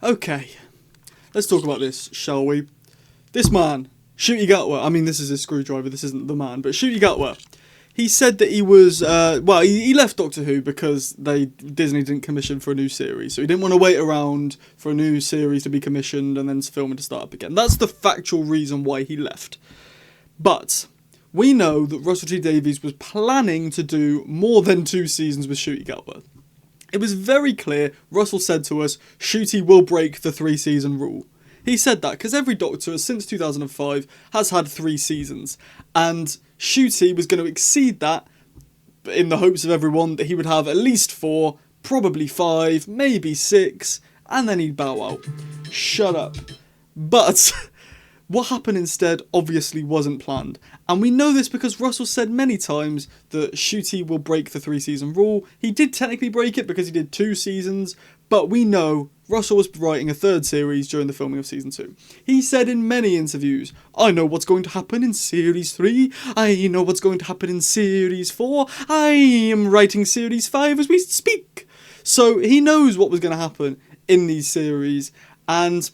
Okay, let's talk about this, shall we? This man, Ncuti Gatwa, I mean, this is a screwdriver, this isn't the man, but Ncuti Gatwa, he said that he was, he left Doctor Who because Disney didn't commission for a new series, so he didn't want to wait around for a new series to be commissioned and then filming to start up again. That's the factual reason why he left. But we know that Russell T Davies was planning to do more than 2 seasons with Ncuti Gatwa. It was very clear. Russell said to us, Ncuti will break the 3-season rule. He said that because every Doctor since 2005 has had 3 seasons, and Ncuti was going to exceed that in the hopes of everyone that he would have at least 4, probably 5, maybe 6, and then he'd bow out. Shut up. But what happened instead obviously wasn't planned. And we know this because Russell said many times that Ncuti will break the 3-season rule. He did technically break it because he did 2 seasons, but we know Russell was writing a 3rd series during the filming of season 2. He said in many interviews, I know what's going to happen in series 3, I know what's going to happen in series 4, I am writing series 5 as we speak. So he knows what was going to happen in these series, and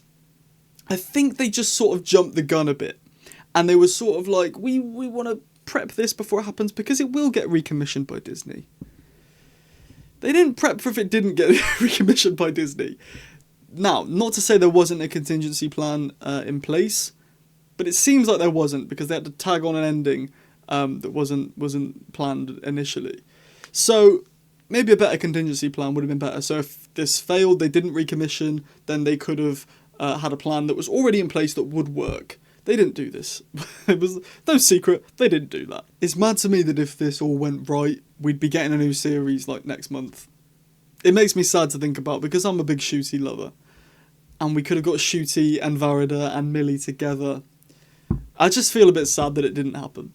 I think they just sort of jumped the gun a bit. And they were sort of like, we want to prep this before it happens because it will get recommissioned by Disney. They didn't prep for if it didn't get recommissioned by Disney. Now, not to say there wasn't a contingency plan in place, but it seems like there wasn't because they had to tag on an ending that wasn't planned initially. So maybe a better contingency plan would have been better. So if this failed, they didn't recommission, then they could have had a plan that was already in place that would work. They didn't do this. It was no secret, they didn't do that. It's mad to me that if this all went right, we'd be getting a new series like next month. It makes me sad to think about because I'm a big Ncuti lover. And we could have got Ncuti and Varida and Millie together. I just feel a bit sad that it didn't happen.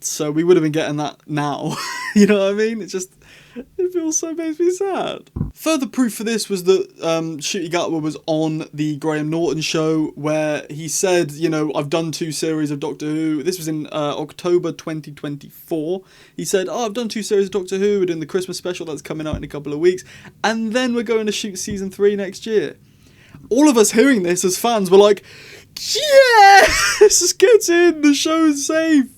So we would have been getting that now. You know what I mean? It feels so makes me sad. Further proof for this was that Ncuti Gatwa was on the Graham Norton show where he said, you know, I've done 2 series of Doctor Who. This was in October 2024. He said, I've done 2 series of Doctor Who. We're doing the Christmas special that's coming out in a couple of weeks. And then we're going to shoot season 3 next year. All of us hearing this as fans were like, yes, get in, the show's safe.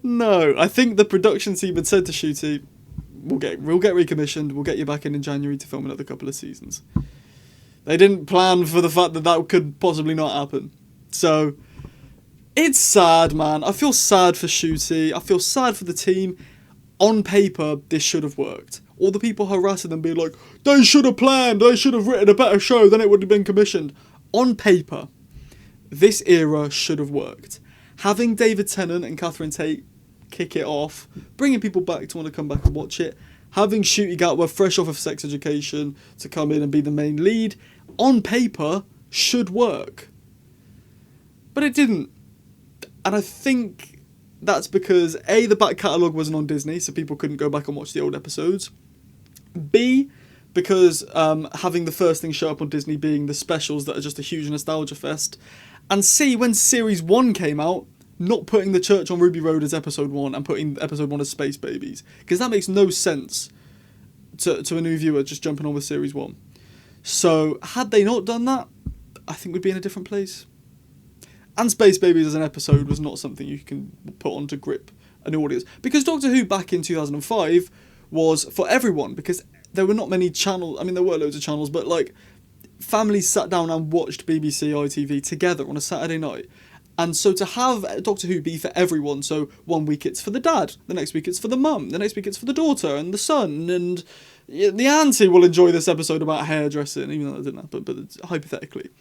No, I think the production team had said to Ncuti, we'll get recommissioned, we'll get you back in January to film another couple of seasons. They didn't plan for the fact that that could possibly not happen. So, it's sad, man. I feel sad for Ncuti, I feel sad for the team. On paper, this should have worked. All the people harassing them being like, they should have planned, they should have written a better show, then it would have been commissioned. On paper, this era should have worked. Having David Tennant and Catherine Tate kick it off, bringing people back to want to come back and watch it, having Ncuti Gatwa fresh off of Sex Education to come in and be the main lead, on paper, should work. But it didn't. And I think that's because A, the back catalogue wasn't on Disney, so people couldn't go back and watch the old episodes. B, because having the first thing show up on Disney being the specials that are just a huge nostalgia fest. And C, when Series 1 came out, not putting The Church on Ruby Road as Episode 1 and putting Episode 1 as Space Babies. Because that makes no sense to a new viewer just jumping on with Series 1. So, had they not done that, I think we'd be in a different place. And Space Babies as an episode was not something you can put on to grip a new audience. Because Doctor Who back in 2005 was for everyone, because there were not many channels, I mean there were loads of channels, but like families sat down and watched BBC ITV together on a Saturday night. And so to have Doctor Who be for everyone, so one week it's for the dad, the next week it's for the mum, the next week it's for the daughter and the son, and the auntie will enjoy this episode about hairdressing, even though that didn't happen, but hypothetically.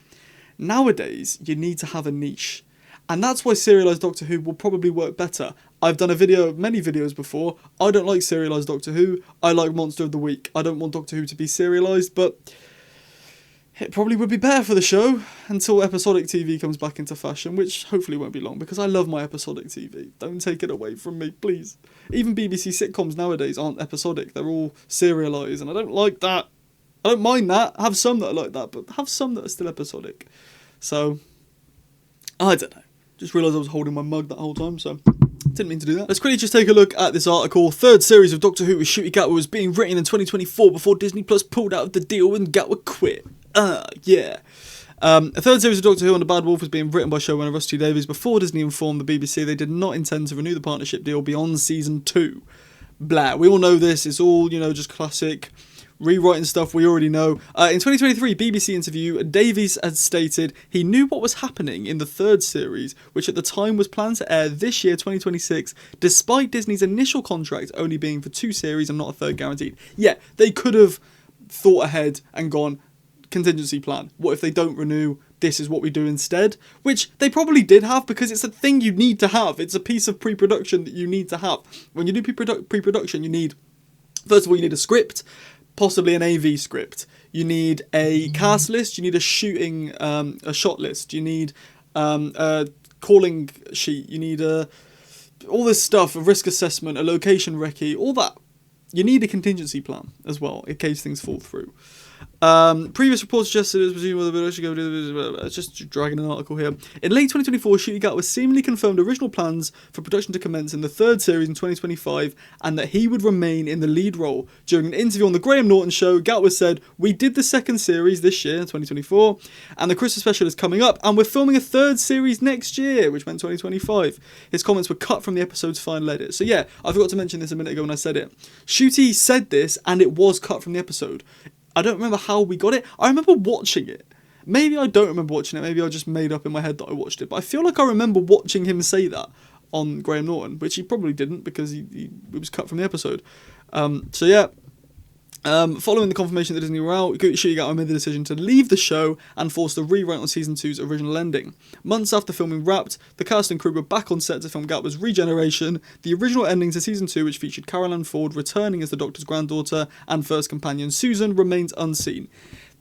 Nowadays, you need to have a niche. And that's why serialised Doctor Who will probably work better. I've done many videos before. I don't like serialised Doctor Who. I like Monster of the Week. I don't want Doctor Who to be serialised, but it probably would be better for the show until episodic TV comes back into fashion, which hopefully won't be long, because I love my episodic TV. Don't take it away from me, please. Even BBC sitcoms nowadays aren't episodic. They're all serialised, and I don't like that. I don't mind that. I have some that are like that, but have some that are still episodic. So, I don't know. Just realised I was holding my mug that whole time, so didn't mean to do that. Let's quickly just take a look at this article. 3rd series of Doctor Who with Ncuti Gatwa was being written in 2024 before Disney Plus pulled out of the deal and Gatwa quit. Yeah. A third series of Doctor Who under Bad Wolf was being written by showrunner Russ T Davies before Disney informed the BBC they did not intend to renew the partnership deal beyond season 2. Blah. We all know this. It's all, just classic rewriting stuff we already know. In 2023 BBC interview, Davies had stated he knew what was happening in the third series, which at the time was planned to air this year, 2026, despite Disney's initial contract only being for 2 series and not a third guaranteed. Yeah, they could have thought ahead and gone, contingency plan. What if they don't renew? This is what we do instead. Which they probably did have, because it's a thing you need to have. It's a piece of pre-production that you need to have. When you do pre-production, you need, first of all, you need a script, possibly an AV script. You need a cast list. You need a shot list. You need a calling sheet. You need all this stuff, a risk assessment, a location recce, all that. You need a contingency plan as well in case things fall through. Previous reports suggested it was presumed just dragging an article here. In late 2024, Ncuti Gatwa seemingly confirmed original plans for production to commence in the third series in 2025, and that he would remain in the lead role. During an interview on the Graham Norton show, Gatwa said, "We did the second series this year, 2024, and the Christmas special is coming up, and we're filming a third series next year," which meant 2025. His comments were cut from the episode's final edit. So yeah, I forgot to mention this a minute ago when I said it. Ncuti said this, and it was cut from the episode. I don't remember how we got it. I remember watching it. Maybe I don't remember watching it. Maybe I just made up in my head that I watched it. But I feel like I remember watching him say that on Graham Norton, which he probably didn't, because it was cut from the episode. So yeah. Following the confirmation that Disney were out, Ncuti Gatwa made the decision to leave the show and forced a rewrite on season 2's original ending. Months after filming wrapped, the cast and crew were back on set to film Gatwa's regeneration, the original ending to season 2, which featured Carol Ann Ford returning as the Doctor's granddaughter and first companion Susan, remains unseen.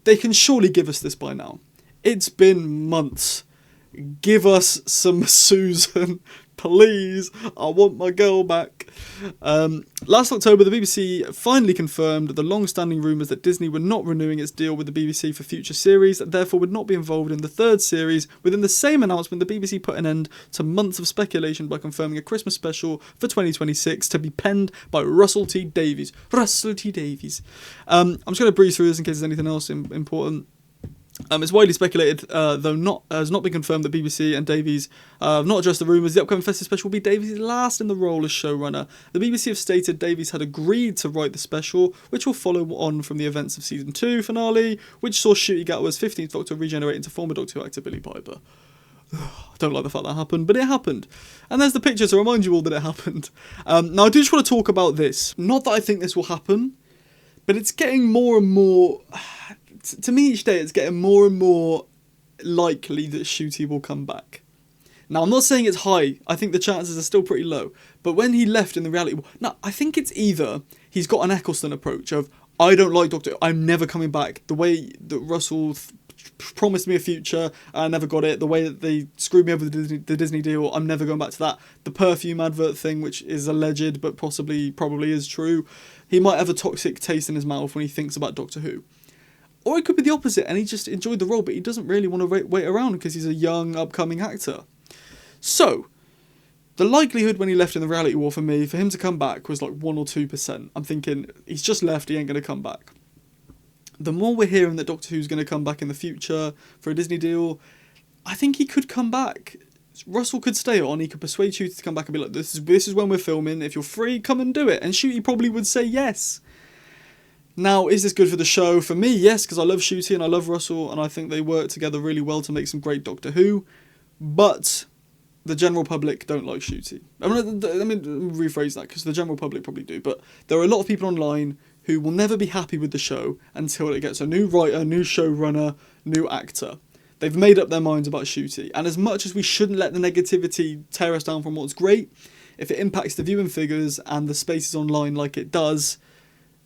They can surely give us this by now. It's been months. Give us some Susan, please. I want my girl back. Last October, the BBC finally confirmed the long-standing rumours that Disney were not renewing its deal with the BBC for future series, therefore would not be involved in the third series. Within the same announcement, the BBC put an end to months of speculation by confirming a Christmas special for 2026 to be penned by Russell T Davies. Russell T Davies. I'm just going to breeze through this in case there's anything else important. It's widely speculated, though has not been confirmed, that BBC and Davies have not addressed the rumours. The upcoming festive special will be Davies' last in the role as showrunner. The BBC have stated Davies had agreed to write the special, which will follow on from the events of season 2 finale, which saw Ncuti Gatwa's 15th Doctor regenerate into former Doctor Who actor Billie Piper. I don't like the fact that happened, but it happened. And there's the picture to remind you all that it happened. Now, I do just want to talk about this. Not that I think this will happen, but it's getting more and more... To me, each day, it's getting more and more likely that Ncuti will come back. Now, I'm not saying it's high. I think the chances are still pretty low. But when he left in the reality... Now, I think it's either he's got an Eccleston approach of, I don't like Doctor Who, I'm never coming back. The way that Russell promised me a future, I never got it. The way that they screwed me over the Disney deal, I'm never going back to that. The perfume advert thing, which is alleged, but probably is true. He might have a toxic taste in his mouth when he thinks about Doctor Who. Or it could be the opposite, and he just enjoyed the role, but he doesn't really want to wait around because he's a young, upcoming actor. So, the likelihood when he left in the reality war for me, for him to come back, was like 1 or 2%. I'm thinking, he's just left, he ain't going to come back. The more we're hearing that Doctor Who's going to come back in the future for a Disney deal, I think he could come back. Russell could stay on, he could persuade Ncuti to come back and be like, this is when we're filming, if you're free, come and do it. And Ncuti probably would say yes. Now, is this good for the show? For me, yes, because I love Ncuti and I love Russell, and I think they work together really well to make some great Doctor Who. But the general public don't like Ncuti. Let me rephrase that, because the general public probably do. But there are a lot of people online who will never be happy with the show until it gets a new writer, new showrunner, new actor. They've made up their minds about Ncuti. And as much as we shouldn't let the negativity tear us down from what's great, if it impacts the viewing figures and the spaces online like it does,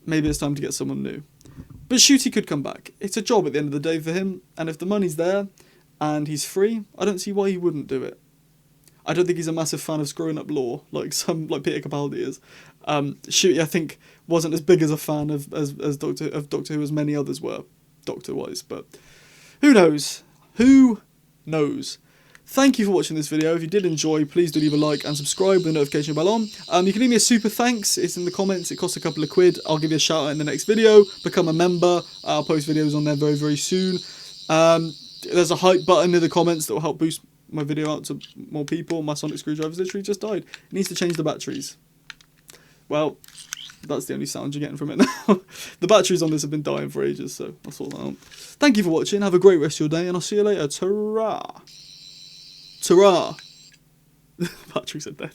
maybe it's time to get someone new. But Ncuti could come back. It's a job at the end of the day for him, and if the money's there and he's free, I don't see why he wouldn't do it. I don't think he's a massive fan of screwing up lore like Peter Capaldi is. Ncuti, I think, wasn't as big as a fan of Doctor Who as many others were, Doctor-wise. But who knows? Who knows? Thank you for watching this video. If you did enjoy, please do leave a like and subscribe with the notification bell on. You can leave me a super thanks. It's in the comments. It costs a couple of quid. I'll give you a shout out in the next video. Become a member. I'll post videos on there very, very soon. There's a hype button in the comments that will help boost my video out to more people. My sonic screwdriver's literally just died. It needs to change the batteries. Well, that's the only sound you're getting from it now. The batteries on this have been dying for ages, so I'll sort that out. Thank you for watching. Have a great rest of your day, and I'll see you later. Ta-ra! Ta-ra! The batteries are dead.